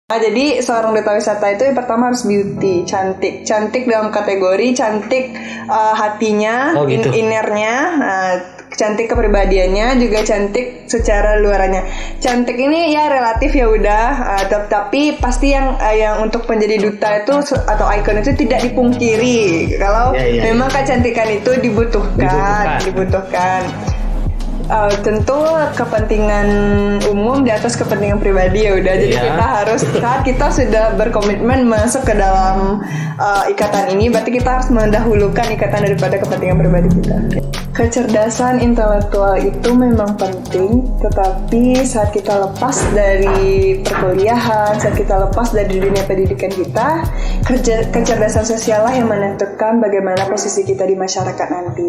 Jadi seorang duta wisata itu yang pertama harus beauty, cantik dalam kategori cantik hatinya, innernya, cantik kepribadiannya, juga cantik secara luarannya. Cantik ini ya relatif ya udah, tapi pasti yang untuk menjadi duta itu atau ikon itu tidak dipungkiri. Kalau memang kecantikan itu dibutuhkan. Tentu kepentingan umum di atas kepentingan pribadi ya udah. Jadi kita harus, saat kita sudah berkomitmen masuk ke dalam ikatan ini, berarti kita harus mendahulukan ikatan daripada kepentingan pribadi kita. Kecerdasan intelektual itu memang penting, tetapi saat kita lepas dari perkuliahan, saat kita lepas dari dunia pendidikan kita, kecerdasan sosial lah yang menentukan bagaimana posisi kita di masyarakat nanti.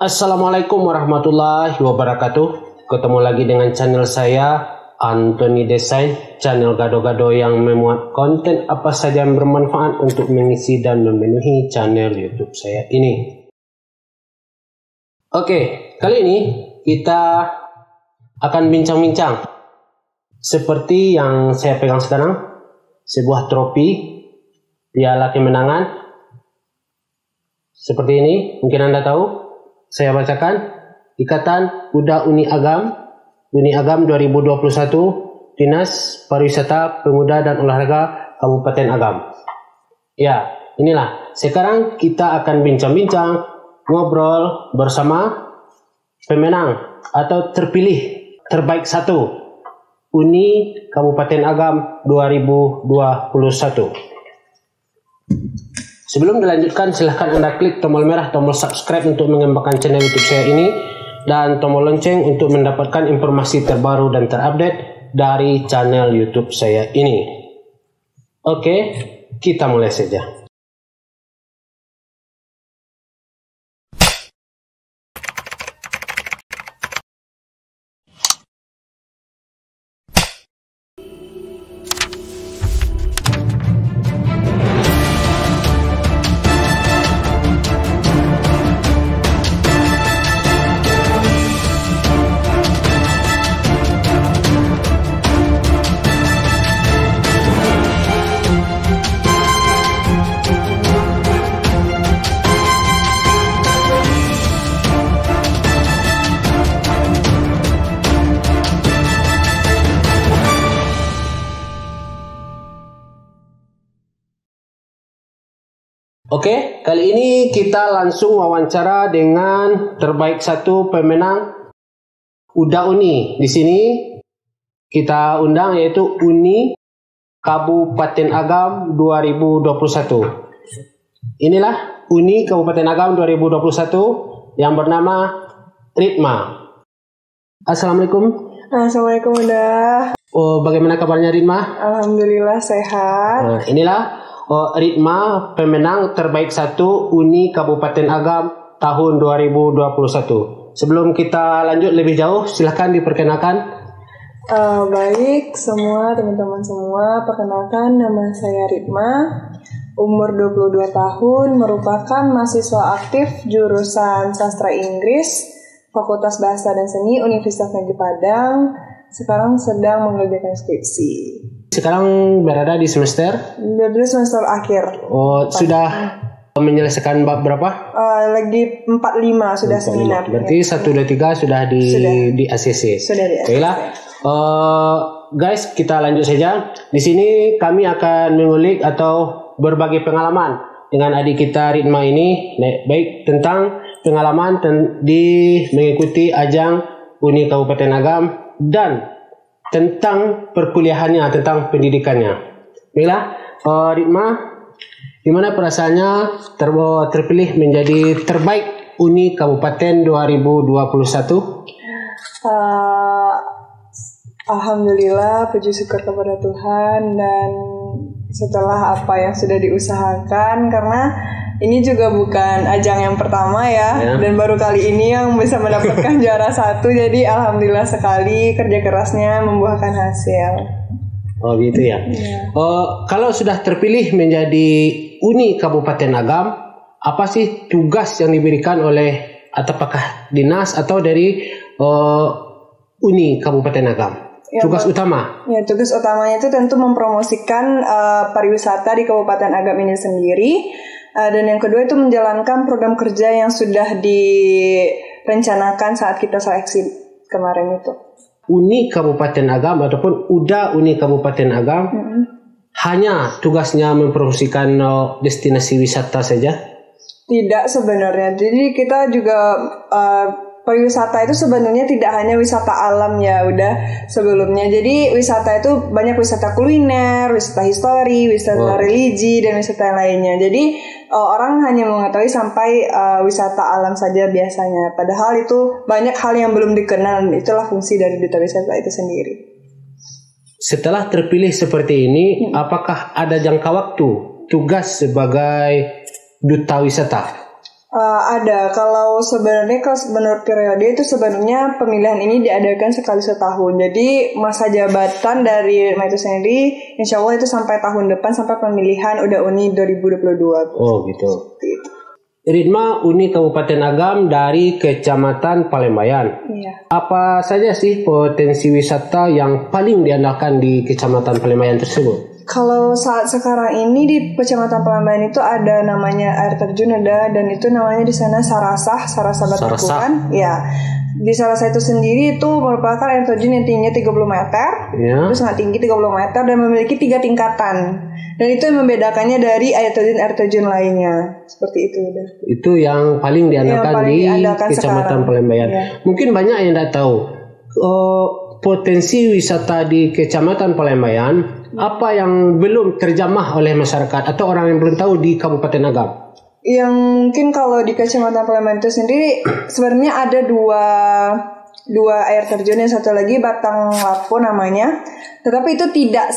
Assalamualaikum warahmatullahi wabarakatuh. Ketemu lagi dengan channel saya, Anthony Desain, channel gado-gado yang memuat konten apa saja yang bermanfaat untuk mengisi dan memenuhi channel YouTube saya ini. Oke, kali ini kita akan bincang-bincang seperti yang saya pegang sekarang, sebuah trofi piala kemenangan seperti ini. Mungkin Anda tahu, saya bacakan. Ikatan Uda Uni Agam 2021, Dinas Pariwisata, Pemuda dan Olahraga Kabupaten Agam. Ya, inilah. Sekarang kita akan bincang-bincang, ngobrol bersama pemenang atau terpilih terbaik 1 Uni Kabupaten Agam 2021. Sebelum dilanjutkan, silahkan Anda klik tombol merah, tombol subscribe untuk mengembangkan channel YouTube saya ini, dan tombol lonceng untuk mendapatkan informasi terbaru dan terupdate dari channel YouTube saya ini. Oke, kita mulai saja. Oke, kali ini kita langsung wawancara dengan terbaik 1 pemenang Uda Uni. Di sini kita undang yaitu Uni Kabupaten Agam 2021. Inilah Uni Kabupaten Agam 2021 yang bernama Ritma. Assalamualaikum. Assalamualaikum Uda. Bagaimana kabarnya Ritma? Alhamdulillah sehat. Nah, inilah Ritma, pemenang terbaik 1 Uni Kabupaten Agam tahun 2021. Sebelum kita lanjut lebih jauh, silahkan diperkenalkan. Baik semua teman-teman semua, perkenalkan nama saya Ritma, umur 22 tahun, merupakan mahasiswa aktif jurusan Sastra Inggris, Fakultas Bahasa dan Seni, Universitas Negeri Padang. Sekarang sedang mengerjakan skripsi. Sekarang berada di semester? Di semester akhir. Sudah menyelesaikan bab berapa? Lagi 45 sudah seminar. Berarti 1, 2, 3 sudah di ACC. Sudah di ACC. Baiklah. Guys, kita lanjut saja. Di sini kami akan mengulik atau berbagi pengalaman dengan adik kita Ritma ini, baik tentang pengalaman di mengikuti ajang Uni Kabupaten Agam dan tentang perkuliahannya, tentang pendidikannya. Baiklah, Ritma, gimana perasaannya terpilih menjadi terbaik Uni Kabupaten 2021? Alhamdulillah, puji syukur kepada Tuhan, dan setelah apa yang sudah diusahakan, karena ini juga bukan ajang yang pertama ya, dan baru kali ini yang bisa mendapatkan juara 1. Jadi alhamdulillah sekali, kerja kerasnya membuahkan hasil. Oh gitu ya. Kalau sudah terpilih menjadi Uni Kabupaten Agam, apa sih tugas yang diberikan oleh atau apakah dinas atau dari Uni Kabupaten Agam? Ya, tugas utama. Ya, tugas utamanya itu tentu mempromosikan pariwisata di Kabupaten Agam ini sendiri. Dan yang kedua itu menjalankan program kerja yang sudah direncanakan saat kita seleksi kemarin itu. Uni Kabupaten Agam ataupun UDA Uni Kabupaten Agam hanya tugasnya mempromosikan destinasi wisata saja? Tidak sebenarnya. Jadi kita juga pariwisata itu sebenarnya tidak hanya wisata alam ya udah sebelumnya. Jadi wisata itu banyak wisata kuliner, wisata histori, wisata religi dan wisata yang lainnya. Jadi orang hanya mengetahui sampai wisata alam saja biasanya. Padahal itu banyak hal yang belum dikenal. Itulah fungsi dari duta wisata itu sendiri. Setelah terpilih seperti ini, apakah ada jangka waktu tugas sebagai duta wisata? Ada. Kalau sebenarnya menurut periode itu sebenarnya pemilihan ini diadakan sekali setahun. Jadi masa jabatan dari Ritma itu sendiri insya Allah itu sampai tahun depan, sampai pemilihan udah Uni 2022. Oh gitu. Ritma Uni Kabupaten Agam dari Kecamatan Palembayan. Iya. Apa saja sih potensi wisata yang paling diandalkan di Kecamatan Palembayan tersebut? Kalau saat sekarang ini di Kecamatan Palembayan itu ada namanya air terjun dan itu namanya di sana Sarasa Batukuran. Ya. Di Sarasa itu sendiri itu merupakan air terjun yang tingginya 30 meter. Ya. Itu sangat tinggi 30 meter dan memiliki 3 tingkatan. Dan itu yang membedakannya dari air terjun lainnya. Seperti itu udah. Itu yang paling diandalkan di Kecamatan Palembayan. Ya. Mungkin banyak yang tidak tahu potensi wisata di Kecamatan Palembayan. Apa yang belum terjamah oleh masyarakat atau orang yang belum tahu di Kabupaten Agam? Yang mungkin kalau di Kecamatan Palembayan itu sendiri sebenarnya ada dua air terjun, yang satu lagi Batang Lapo namanya. Tetapi itu tidak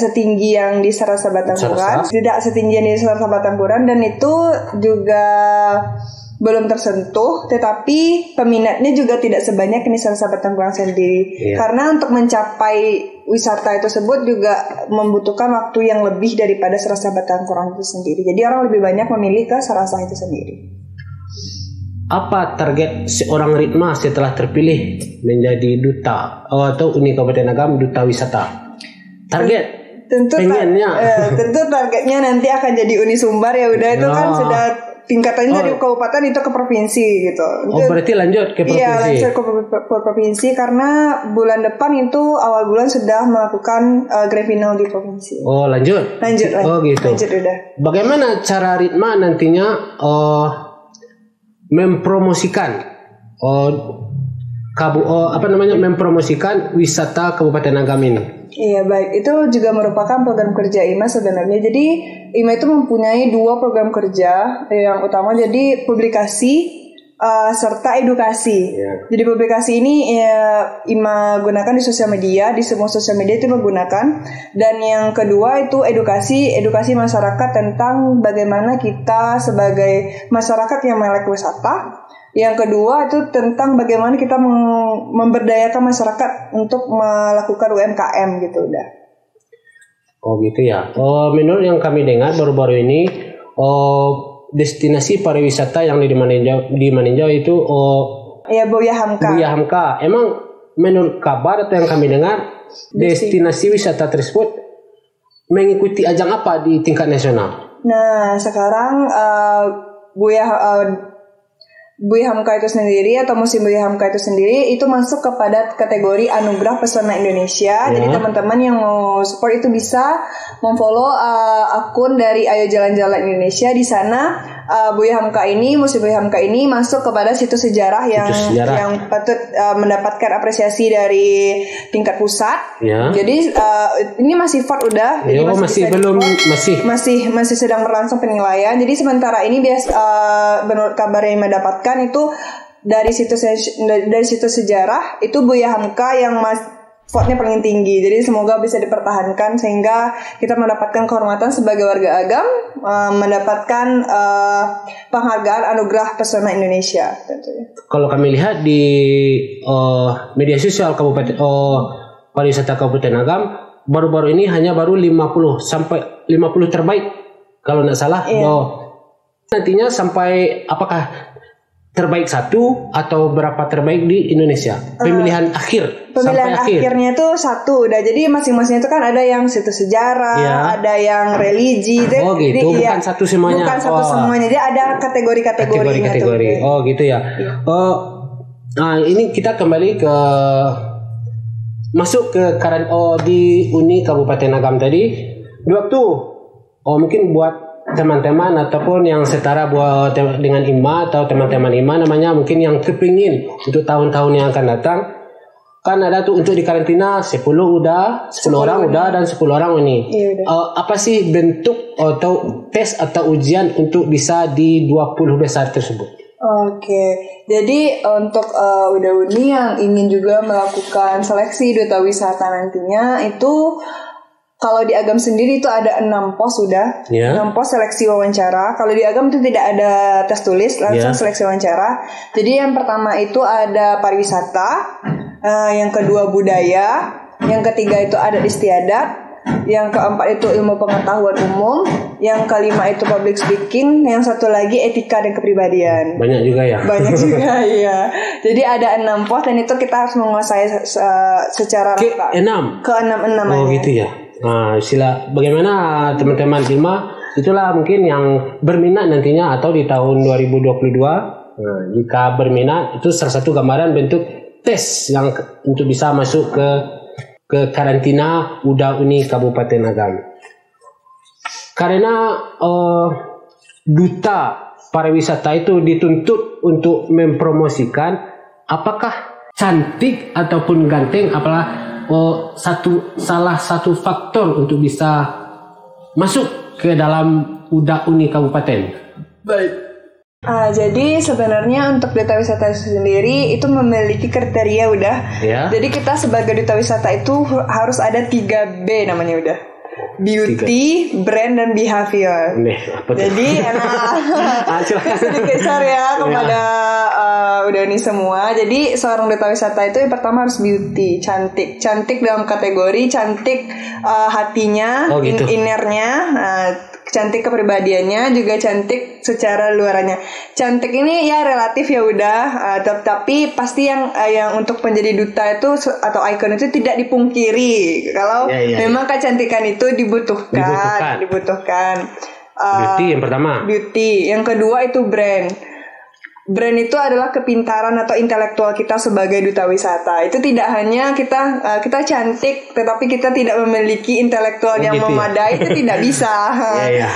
setinggi yang di Sarasa Batangkuran, tidak setinggi yang di Sarasa Batangkuran, dan itu juga belum tersentuh, tetapi peminatnya juga tidak sebanyak yang di Sarasa Batangkuran sendiri. Karena untuk mencapai wisata tersebut juga membutuhkan waktu yang lebih daripada Sarasa Batangkuran itu sendiri. Jadi orang lebih banyak memilih ke Sarasa itu sendiri. Apa target seorang Ritma setelah terpilih menjadi duta atau Uni Kabupaten Agam duta wisata? Target? Tentu targetnya nanti akan jadi Uni Sumbar ya udah itu kan sudah tingkatannya dari kabupaten itu ke provinsi gitu. Berarti lanjut ke provinsi. Iya, lanjut ke provinsi karena bulan depan itu awal bulan sudah melakukan grand final di provinsi. Lanjut. Oh gitu. Lanjut udah. Bagaimana cara Ritma nantinya mempromosikan mempromosikan wisata Kabupaten Agam ini? Iya baik, itu juga merupakan program kerja IMA sebenarnya. Jadi IMA itu mempunyai 2 program kerja. Yang utama jadi publikasi serta edukasi. Jadi publikasi ini IMA gunakan di sosial media, di semua sosial media itu menggunakan. Dan yang kedua itu edukasi masyarakat tentang bagaimana kita sebagai masyarakat yang melek wisata. Yang kedua itu tentang bagaimana kita memberdayakan masyarakat untuk melakukan UMKM gitu udah. Oh gitu ya. Menurut yang kami dengar baru-baru ini destinasi pariwisata yang di Maninjau itu Buya Hamka. Emang menurut kabar atau yang kami dengar destinasi wisata tersebut mengikuti ajang apa di tingkat nasional? Nah, sekarang Buya Hamka itu sendiri atau musim Buya Hamka itu sendiri itu masuk kepada kategori Anugerah Pesona Indonesia. Jadi teman-teman yang mau support itu bisa memfollow akun dari Ayo Jalan-Jalan Indonesia. Di sana Buya Hamka ini, musim Buya Hamka ini masuk kepada situs sejarah yang patut mendapatkan apresiasi dari tingkat pusat. Jadi ini masih FAT udah. Jadi masih sedang berlangsung penilaian. Jadi sementara ini menurut kabar yang mendapatkan itu dari situs sejarah itu Buya Hamka yang vote-nya paling tinggi. Jadi semoga bisa dipertahankan sehingga kita mendapatkan kehormatan sebagai warga Agam, mendapatkan penghargaan Anugerah Pesona Indonesia tentunya. Kalau kami lihat di media sosial Kabupaten pariwisata Kabupaten Agam baru-baru ini hanya baru 50 terbaik kalau tidak salah. Nantinya sampai apakah terbaik 1 atau berapa terbaik di Indonesia? Pemilihan akhirnya itu 1 udah. Jadi masing-masing itu kan ada yang situs sejarah, ada yang religi. Oh gitu, jadi, bukan satu semuanya. Bukan satu semuanya. Jadi ada kategori. Oh gitu ya. Nah ini kita kembali ke masuk ke di Uni Kabupaten Agam tadi. Waktu mungkin buat teman-teman ataupun yang setara buat dengan IMA atau teman-teman IMA namanya, mungkin yang kepingin untuk tahun-tahun yang akan datang, kan ada tuh untuk di karantina 10 orang udah dan 10 orang ini. Apa sih bentuk atau tes atau ujian untuk bisa di 20 besar tersebut? Oke, jadi untuk Uda Uni yang ingin juga melakukan seleksi duta wisata nantinya itu, kalau di Agam sendiri itu ada 6 pos sudah, 6 pos seleksi wawancara. Kalau di Agam itu tidak ada tes tulis, langsung seleksi wawancara. Jadi yang pertama itu ada pariwisata, yang kedua budaya, yang ketiga itu adat istiadat, yang keempat itu ilmu pengetahuan umum, yang kelima itu public speaking, yang satu lagi etika dan kepribadian. Banyak juga ya? Banyak juga ya. Jadi ada 6 pos dan itu kita harus menguasai secara rata. Ke-6 Oh gitu ya. Nah, bagaimana teman-teman IMA itulah mungkin yang berminat nantinya atau di tahun 2022. Nah, jika berminat itu salah satu gambaran bentuk tes yang untuk bisa masuk ke karantina Uda Uni Kabupaten Agam. Karena duta pariwisata itu dituntut untuk mempromosikan apakah cantik ataupun ganteng, apalah salah satu faktor untuk bisa masuk ke dalam Uda Uni Kabupaten. Baik. Jadi sebenarnya untuk duta wisata sendiri itu memiliki kriteria udah. Jadi kita sebagai duta wisata itu harus ada 3B namanya udah. Beauty, brand, dan behavior. Jadi sedikit share ya kepada Uda Uni semua. Jadi seorang duta wisata itu yang pertama harus beauty, cantik dalam kategori cantik hatinya, innernya, cantik kepribadiannya, juga cantik secara luarannya. Cantik ini ya relatif ya udah, tapi pasti yang untuk menjadi duta itu atau ikon itu tidak dipungkiri kalau memang kecantikan itu dibutuhkan. Beauty yang pertama. Beauty, yang kedua itu brand. Brand itu adalah kepintaran atau intelektual kita sebagai duta wisata. Itu tidak hanya kita cantik, tetapi kita tidak memiliki intelektual yang memadai, itu tidak bisa.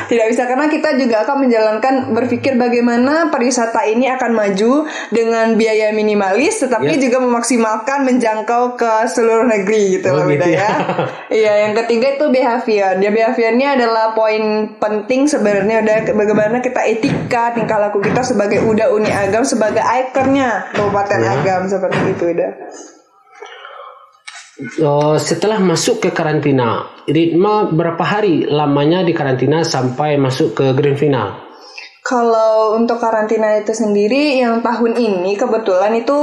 Tidak bisa karena kita juga akan berpikir bagaimana pariwisata ini akan maju dengan biaya minimalis, tetapi juga memaksimalkan menjangkau ke seluruh negeri gitu ya. Iya, yang ketiga itu behavior. Behaviornya adalah poin penting sebenarnya udah bagaimana kita etika tingkah laku kita sebagai Uda Uni Agam sebagai ikonnya Kabupaten Agam seperti itu udah. Setelah masuk ke karantina, Ritma berapa hari lamanya di karantina sampai masuk ke grand final? Kalau untuk karantina itu sendiri yang tahun ini kebetulan itu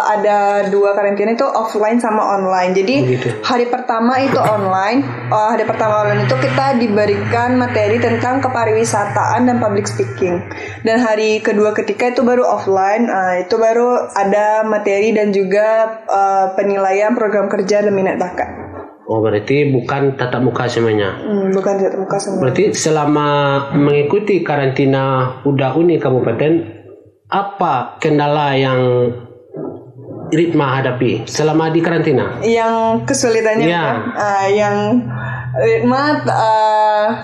ada 2 karantina itu offline sama online. Jadi hari pertama itu online. Hari pertama online itu kita diberikan materi tentang kepariwisataan dan public speaking. Dan hari kedua ketiga itu baru offline. Itu baru ada materi dan juga penilaian program kerja dan minat bakat. Oh berarti bukan tatap muka semuanya. Bukan tatap muka semuanya. Berarti selama mengikuti karantina Uda Uni Kabupaten, apa kendala yang Ritma hadapi selama di karantina? Yang kesulitannya yang Ritma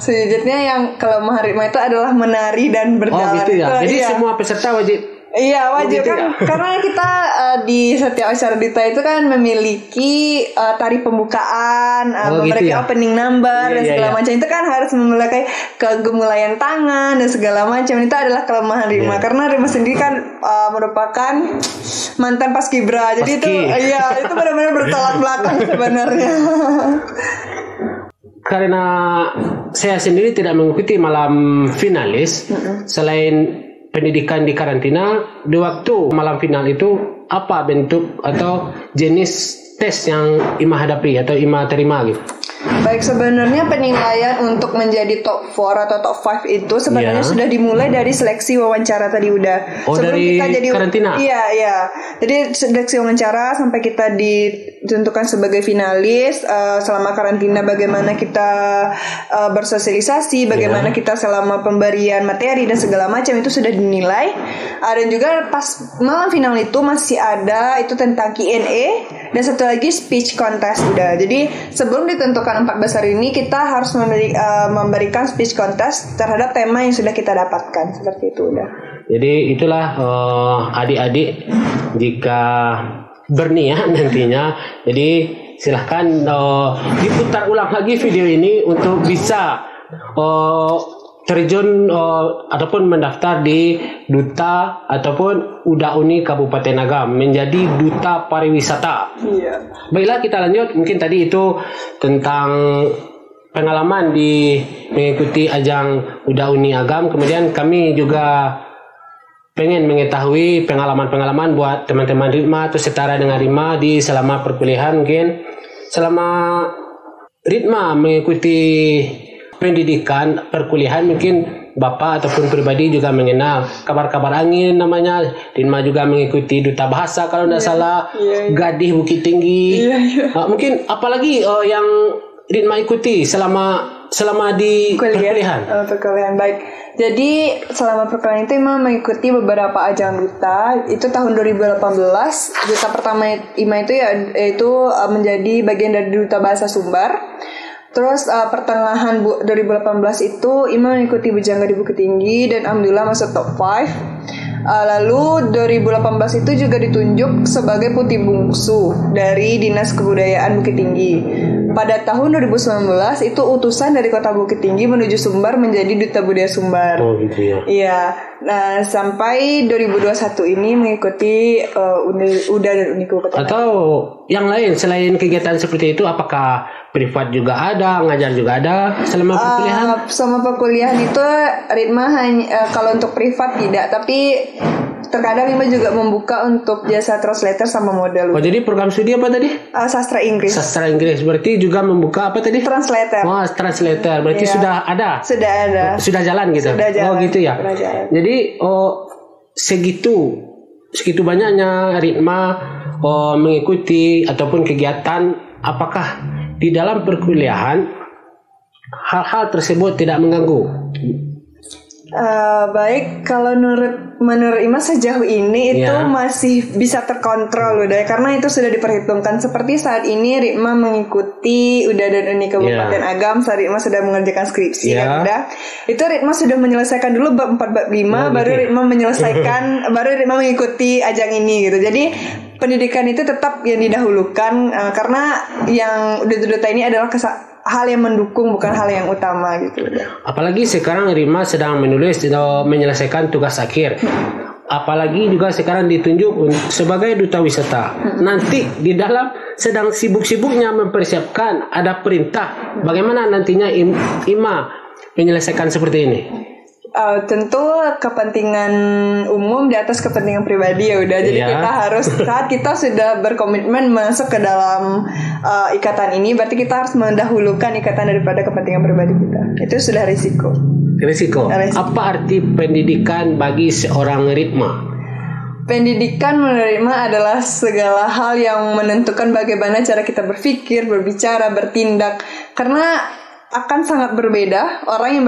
sejujurnya yang kelemahan Ritma itu adalah menari dan berjalan. Oh gitu ya. Jadi semua peserta wajib. Iya wajib kan karena kita di setiap acara duta itu kan memiliki tari pembukaan, mereka opening number dan segala macam itu kan harus memiliki kegemulayan tangan dan segala macam. Itu adalah kelemahan Ritma karena Ritma sendiri kan merupakan mantan paskibra, jadi itu benar-benar bertolak belakang sebenarnya. Karena saya sendiri tidak mengikuti malam finalis, selain pendidikan di karantina, di waktu malam final itu apa bentuk atau jenis tes yang IMA hadapi atau IMA terima gitu? Baik, sebenarnya penilaian untuk menjadi top 4 atau top 5 itu sebenarnya sudah dimulai dari seleksi wawancara tadi udah. Oh, sebelum dari kita jadi karantina? Iya. Jadi seleksi wawancara sampai kita ditentukan sebagai finalis. Selama karantina bagaimana kita bersosialisasi, bagaimana kita selama pemberian materi dan segala macam itu sudah dinilai. Dan juga pas malam final itu masih ada itu tentang Q&A dan satu lagi speech contest udah. Jadi sebelum ditentukan 4 besar ini kita harus memberikan speech contest terhadap tema yang sudah kita dapatkan, seperti itu udah. Jadi itulah adik-adik jika berniat nantinya, jadi silahkan diputar ulang lagi video ini untuk bisa terjun ataupun mendaftar di Duta ataupun Uni Kabupaten Agam menjadi Duta Pariwisata. Iya. Baiklah, kita lanjut. Mungkin tadi itu tentang pengalaman di mengikuti ajang Uni Agam. Kemudian kami juga pengen mengetahui pengalaman-pengalaman buat teman-teman Ritma atau setara dengan Ritma di selama perkuliahan. Mungkin selama Ritma mengikuti pendidikan perkuliahan, mungkin Bapak ataupun pribadi juga mengenal kabar-kabar angin namanya. Ritma juga mengikuti Duta Bahasa kalau tidak salah, Gadih Bukit Tinggi. Mungkin apalagi yang Ritma ikuti selama di perkuliahan. Perkuliahan, baik. Jadi selama perkuliahan itu Ima mengikuti beberapa ajang duta. Itu tahun 2018 duta pertama Ima itu yaitu menjadi bagian dari Duta Bahasa Sumbar. Terus pertengahan 2018 itu Ima mengikuti Bujangga di Bukit Tinggi dan alhamdulillah masuk top 5. Lalu 2018 itu juga ditunjuk sebagai putih bungsu dari Dinas Kebudayaan Bukit Tinggi. Pada tahun 2019 itu utusan dari Kota Bukit Tinggi menuju Sumbar menjadi Duta Budaya Sumbar. Oh gitu ya. Iya. Nah, sampai 2021 ini mengikuti UDA dan Uni Kabupaten. Atau yang lain selain kegiatan seperti itu, apakah privat juga ada, ngajar juga ada selama perkuliahan? Selama perkuliahan itu Ritma hanya kalau untuk privat tidak, tapi terkadang Ritma juga membuka untuk jasa translator sama model. Oh, jadi program studi apa tadi? Sastra Inggris. Sastra Inggris, berarti juga membuka apa tadi? Translator. Oh, translator, berarti sudah ada? Sudah ada. Sudah jalan gitu? Sudah jalan. Oh gitu ya. Jadi segitu banyaknya Ritma mengikuti ataupun kegiatan, apakah di dalam perkuliahan hal-hal tersebut tidak mengganggu? Baik, kalau menurut Ima sejauh ini itu masih bisa terkontrol udah, karena itu sudah diperhitungkan. Seperti saat ini Ritma mengikuti UDA dan Uni Kabupaten Agam, saat Ritma sudah mengerjakan skripsi kan udah. Itu Ritma sudah menyelesaikan dulu bab 4 bab 5, baru Ritma menyelesaikan baru Ritma mengikuti ajang ini gitu. Jadi pendidikan itu tetap yang didahulukan karena yang duta ini adalah hal yang mendukung, bukan hal yang utama gitu. Apalagi sekarang Ritma sedang menulis atau menyelesaikan tugas akhir. Apalagi juga sekarang ditunjuk sebagai duta wisata. Nanti di dalam sedang sibuk-sibuknya mempersiapkan ada perintah. Bagaimana nantinya Ima menyelesaikan seperti ini? Tentu kepentingan umum di atas kepentingan pribadi ya udah. Jadi kita harus, saat kita sudah berkomitmen masuk ke dalam ikatan ini, berarti kita harus mendahulukan ikatan daripada kepentingan pribadi kita. Itu sudah risiko. Apa arti pendidikan bagi seorang Ritma? Pendidikan menurut Ritma adalah segala hal yang menentukan bagaimana cara kita berpikir, berbicara, bertindak. Karena akan sangat berbeda orang yang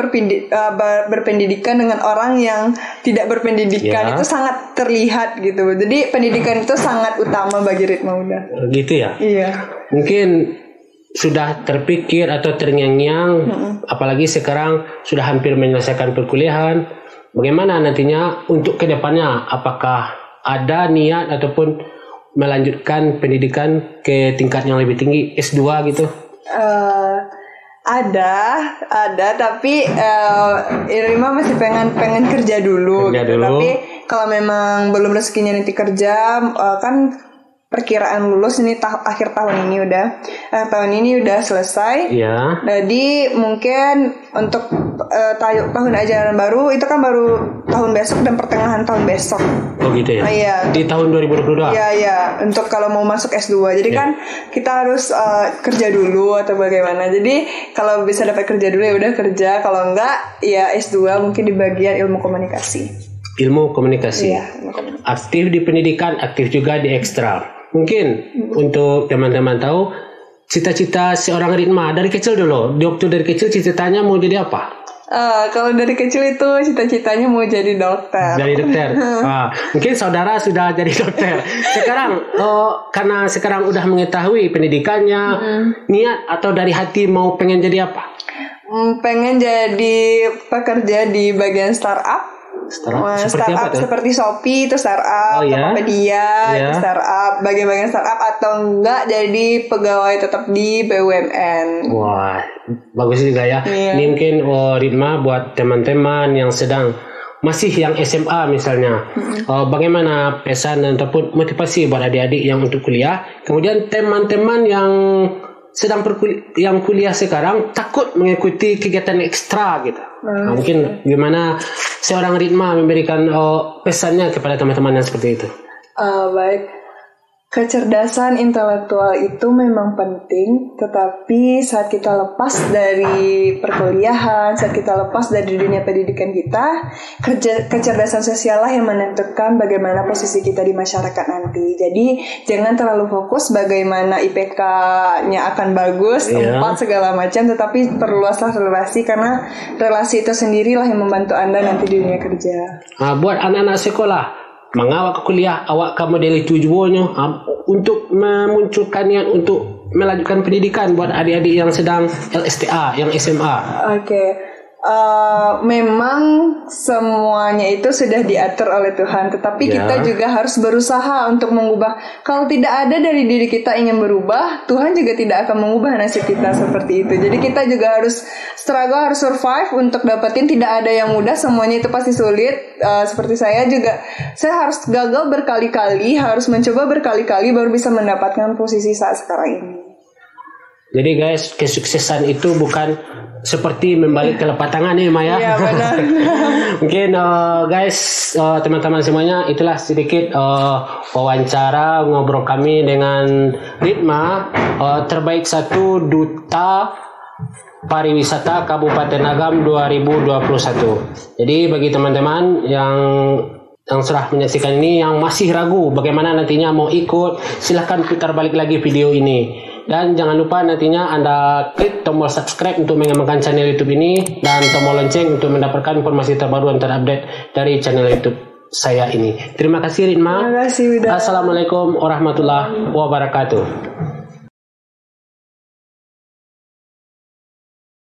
berpendidikan dengan orang yang tidak berpendidikan. Itu sangat terlihat gitu. Jadi pendidikan itu sangat utama bagi Ritma udah. Gitu ya? Iya. Mungkin sudah terpikir atau terngiang-ngiang, apalagi sekarang sudah hampir menyelesaikan perkuliahan. Bagaimana nantinya untuk kedepannya? Apakah ada niat ataupun melanjutkan pendidikan ke tingkat yang lebih tinggi, S2 gitu? Ada, tapi Ritma masih pengen kerja dulu. Tapi kalau memang belum rezekinya nanti kerja, kan perkiraan lulus ini akhir tahun ini udah selesai. Iya. Jadi mungkin untuk tahun ajaran baru itu kan baru tahun besok dan pertengahan tahun besok. Oh gitu ya. Iya. Di tahun 2022. Iya. Untuk kalau mau masuk S2. Jadi kan kita harus kerja dulu atau bagaimana. Jadi kalau bisa dapat kerja dulu ya udah kerja. Kalau enggak ya S2 mungkin di bagian ilmu komunikasi. Ilmu komunikasi. Iya. Aktif di pendidikan, aktif juga di ekstra. Mungkin untuk teman-teman tahu cita-cita seorang Ritma dari kecil dulu. Waktu dari kecil cita-citanya mau jadi apa? Kalau dari kecil itu cita-citanya mau jadi dokter. Dari dokter. Mungkin saudara sudah jadi dokter. Sekarang karena sekarang udah mengetahui pendidikannya, niat atau dari hati mau pengen jadi apa? Pengen jadi pekerja di bagian startup. Startup seperti Shopee itu startup, Tokopedia itu startup, bagian-bagian startup atau enggak jadi pegawai tetap di BUMN. Wah, bagus juga ya. Ini mungkin Ritma buat teman-teman yang sedang masih yang SMA misalnya, bagaimana pesan ataupun motivasi buat adik-adik yang untuk kuliah, kemudian teman-teman yang sedang yang kuliah sekarang takut mengikuti kegiatan ekstra gitu. Mungkin gimana seorang Ritma memberikan pesannya kepada teman-teman yang seperti itu? Baik. Kecerdasan intelektual itu memang penting, tetapi saat kita lepas dari perkuliahan, saat kita lepas dari dunia pendidikan kita, kecerdasan sosial lah yang menentukan bagaimana posisi kita di masyarakat nanti. Jadi jangan terlalu fokus bagaimana IPK-nya akan bagus, 4 segala macam, tetapi perluaslah relasi, karena relasi itu sendirilah yang membantu Anda nanti di dunia kerja. Buat anak-anak sekolah, mengawak ke kuliah, awak kamu dari tujuannya untuk memunculkan niat untuk melanjutkan pendidikan buat adik-adik yang sedang LSTA, yang SMA. Oke. Memang semuanya itu sudah diatur oleh Tuhan, tetapi kita juga harus berusaha untuk mengubah. Kalau tidak ada dari diri kita ingin berubah, Tuhan juga tidak akan mengubah nasib kita seperti itu. Jadi kita juga harus struggle, harus survive untuk dapetin. Tidak ada yang mudah, semuanya itu pasti sulit. Seperti saya juga, saya harus gagal berkali-kali, harus mencoba berkali-kali baru bisa mendapatkan posisi saat sekarang ini. Jadi guys, kesuksesan itu bukan seperti membalik telapak tangan ya Maya. Iya benar. Mungkin guys, teman-teman semuanya, itulah sedikit wawancara ngobrol kami dengan Ritma, terbaik 1 Duta Pariwisata Kabupaten Agam 2021. Jadi bagi teman-teman yang sudah menyaksikan ini, yang masih ragu bagaimana nantinya mau ikut, silahkan putar balik lagi video ini. Dan jangan lupa nantinya Anda klik tombol subscribe untuk mengembangkan channel YouTube ini, dan tombol lonceng untuk mendapatkan informasi terbaru dan terupdate dari channel YouTube saya ini. Terima kasih Ritma. Terima kasih. Assalamualaikum warahmatullahi wabarakatuh.